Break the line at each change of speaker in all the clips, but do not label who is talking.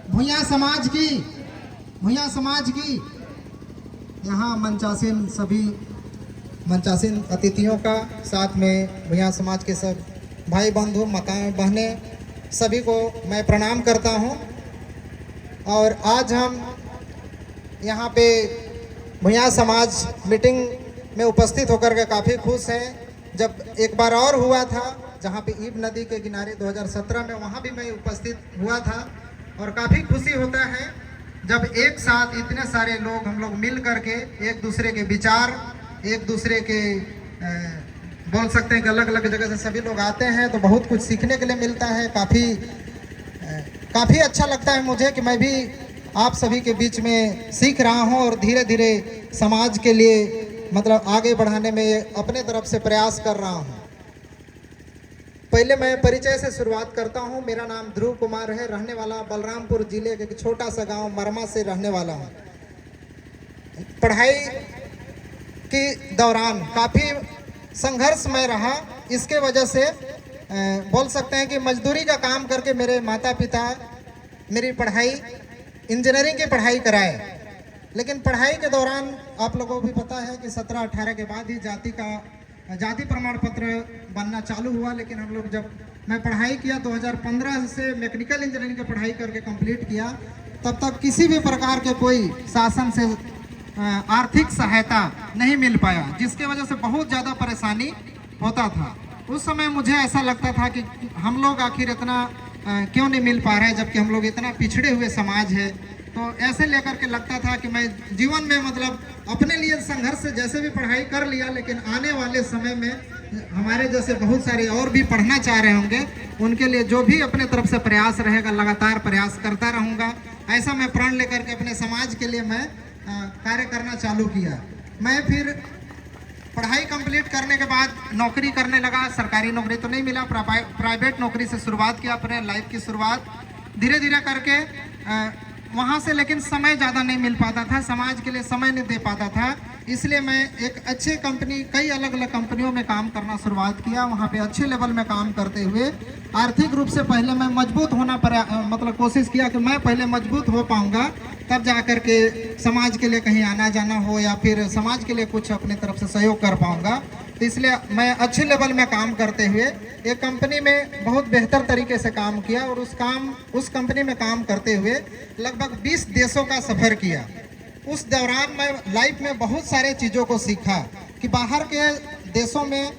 भूया समाज की यहाँ मंचासीन सभी मंचासीन अतिथियों का, साथ में भूया समाज के सब भाई बंधु माताएं बहनें सभी को मैं प्रणाम करता हूँ। और आज हम यहाँ पे भूया समाज मीटिंग में उपस्थित होकर के काफ़ी खुश हैं। जब एक बार और हुआ था जहाँ पे ईब नदी के किनारे 2017 में, वहाँ भी मैं उपस्थित हुआ था और काफ़ी खुशी होता है जब एक साथ इतने सारे लोग हम लोग मिल करके एक दूसरे के विचार, एक दूसरे के बोल सकते हैं कि अलग अलग जगह से सभी लोग आते हैं तो बहुत कुछ सीखने के लिए मिलता है। काफ़ी अच्छा लगता है मुझे कि मैं भी आप सभी के बीच में सीख रहा हूं और धीरे धीरे समाज के लिए मतलब आगे बढ़ाने में अपने तरफ से प्रयास कर रहा हूं। पहले मैं परिचय से शुरुआत करता हूं। मेरा नाम ध्रुव कुमार है, रहने वाला बलरामपुर जिले के छोटा सा गांव मरमा से रहने वाला हूं। पढ़ाई के दौरान काफ़ी संघर्षमय रहा, इसके वजह से बोल सकते हैं कि मजदूरी का काम करके मेरे माता पिता मेरी पढ़ाई इंजीनियरिंग की पढ़ाई कराए। लेकिन पढ़ाई के दौरान आप लोगों को भी पता है कि 17-18 के बाद ही जाति प्रमाण पत्र बनना चालू हुआ। लेकिन हम लोग जब मैं पढ़ाई किया 2015 से मैकेनिकल इंजीनियरिंग की पढ़ाई करके कंप्लीट किया, तब तक किसी भी प्रकार के कोई शासन से आर्थिक सहायता नहीं मिल पाया, जिसके वजह से बहुत ज़्यादा परेशानी होता था। उस समय मुझे ऐसा लगता था कि हम लोग आखिर इतना क्यों नहीं मिल पा रहे हैं, जबकि हम लोग इतना पिछड़े हुए समाज है। तो ऐसे लेकर के लगता था कि मैं जीवन में मतलब अपने लिए संघर्ष से जैसे भी पढ़ाई कर लिया, लेकिन आने वाले समय में हमारे जैसे बहुत सारे और भी पढ़ना चाह रहे होंगे, उनके लिए जो भी अपने तरफ से प्रयास रहेगा लगातार प्रयास करता रहूँगा। ऐसा मैं प्रण लेकर के अपने समाज के लिए मैं कार्य करना चालू किया। मैं फिर पढ़ाई कंप्लीट करने के बाद नौकरी करने लगा। सरकारी नौकरी तो नहीं मिला, प्राइवेट नौकरी से शुरुआत किया अपने लाइफ की शुरुआत धीरे धीरे करके वहाँ से। लेकिन समय ज़्यादा नहीं मिल पाता था, समाज के लिए समय नहीं दे पाता था, इसलिए मैं एक अच्छे कंपनी, कई अलग अलग कंपनियों में काम करना शुरुआत किया। वहाँ पे अच्छे लेवल में काम करते हुए आर्थिक रूप से पहले मैं मजबूत होना मतलब कोशिश किया कि मैं पहले मजबूत हो पाऊँगा, तब जा कर के समाज के लिए कहीं आना जाना हो या फिर समाज के लिए कुछ अपनी तरफ से सहयोग कर पाऊँगा। तो इसलिए मैं अच्छे लेवल में काम करते हुए एक कंपनी में बहुत बेहतर तरीके से काम किया और उस कंपनी में काम करते हुए लगभग 20 देशों का सफ़र किया। उस दौरान मैं लाइफ में बहुत सारे चीज़ों को सीखा कि बाहर के देशों में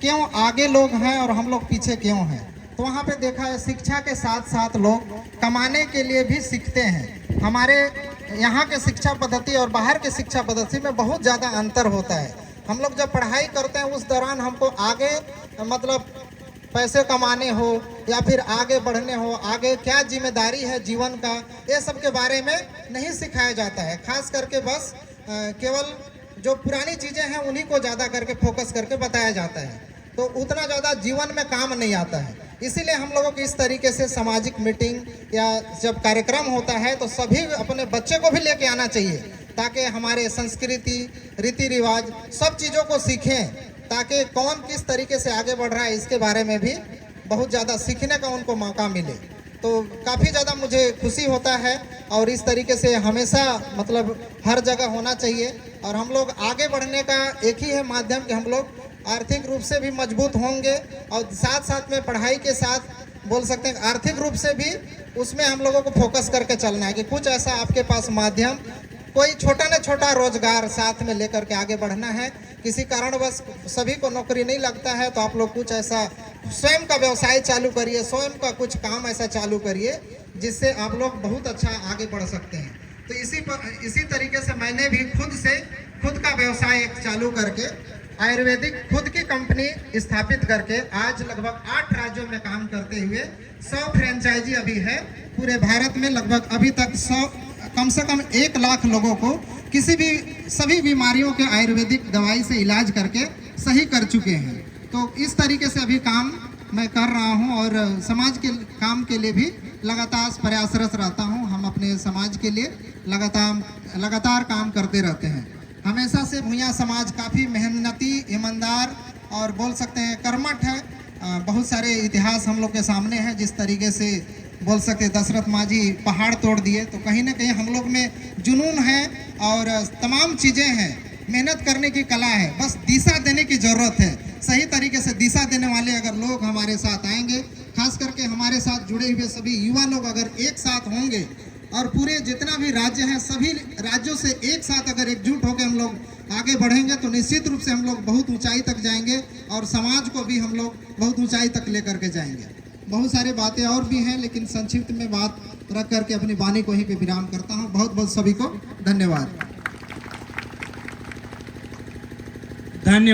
क्यों आगे लोग हैं और हम लोग पीछे क्यों हैं। तो वहाँ पे देखा है शिक्षा के साथ साथ लोग कमाने के लिए भी सीखते हैं। हमारे यहाँ के शिक्षा पद्धति और बाहर के शिक्षा पद्धति में बहुत ज़्यादा अंतर होता है। हम लोग जब पढ़ाई करते हैं उस दौरान हमको आगे मतलब पैसे कमाने हो या फिर आगे बढ़ने हो, आगे क्या जिम्मेदारी है जीवन का, ये सब के बारे में नहीं सिखाया जाता है। खास करके बस केवल जो पुरानी चीज़ें हैं उन्हीं को ज़्यादा करके फोकस करके बताया जाता है, तो उतना ज़्यादा जीवन में काम नहीं आता है। इसीलिए हम लोगों की इस तरीके से सामाजिक मीटिंग या जब कार्यक्रम होता है तो सभी अपने बच्चे को भी लेके आना चाहिए, ताकि हमारे संस्कृति, रीति रिवाज सब चीज़ों को सीखें, ताकि कौन किस तरीके से आगे बढ़ रहा है इसके बारे में भी बहुत ज़्यादा सीखने का उनको मौका मिले। तो काफ़ी ज़्यादा मुझे खुशी होता है और इस तरीके से हमेशा मतलब हर जगह होना चाहिए। और हम लोग आगे बढ़ने का एक ही है माध्यम कि हम लोग आर्थिक रूप से भी मजबूत होंगे और साथ साथ में पढ़ाई के साथ बोल सकते हैं आर्थिक रूप से भी उसमें हम लोगों को फोकस करके चलना है कि कुछ ऐसा आपके पास माध्यम, कोई छोटा न छोटा रोजगार साथ में लेकर के आगे बढ़ना है। किसी कारणवश सभी को नौकरी नहीं लगता है तो आप लोग कुछ ऐसा स्वयं का व्यवसाय चालू करिए, स्वयं का कुछ काम ऐसा चालू करिए जिससे आप लोग बहुत अच्छा आगे बढ़ सकते हैं। तो इसी तरीके से मैंने भी खुद का व्यवसाय चालू करके आयुर्वेदिक खुद की कंपनी स्थापित करके आज लगभग 8 राज्यों में काम करते हुए 100 फ्रेंचाइजी अभी है पूरे भारत में। लगभग अभी तक कम से कम 1 लाख लोगों को सभी बीमारियों के आयुर्वेदिक दवाई से इलाज करके सही कर चुके हैं। तो इस तरीके से अभी काम मैं कर रहा हूं और समाज के काम के लिए भी लगातार प्रयासरत रहता हूं। हम अपने समाज के लिए लगातार काम करते रहते हैं। हमेशा से भूया समाज काफ़ी मेहनती, ईमानदार और बोल सकते हैं कर्मठ है। बहुत सारे इतिहास हम लोग के सामने हैं, जिस तरीके से बोल सकते दशरथ मांझी पहाड़ तोड़ दिए। तो कहीं ना कहीं हम लोग में जुनून है और तमाम चीज़ें हैं, मेहनत करने की कला है, बस दिशा देने की ज़रूरत है। सही तरीके से दिशा देने वाले अगर लोग हमारे साथ आएंगे, खास करके हमारे साथ जुड़े हुए सभी युवा लोग अगर एक साथ होंगे और पूरे जितना भी राज्य हैं सभी राज्यों से एक साथ अगर एकजुट होकर हम लोग आगे बढ़ेंगे तो निश्चित रूप से हम लोग बहुत ऊंचाई तक जाएंगे और समाज को भी हम लोग बहुत ऊंचाई तक लेकर के जाएंगे। बहुत सारी बातें और भी हैं, लेकिन संक्षिप्त में बात रख करके अपनी वाणी को ही पे विराम करता हूँ। बहुत बहुत सभी को धन्यवाद।
धन्यवाद।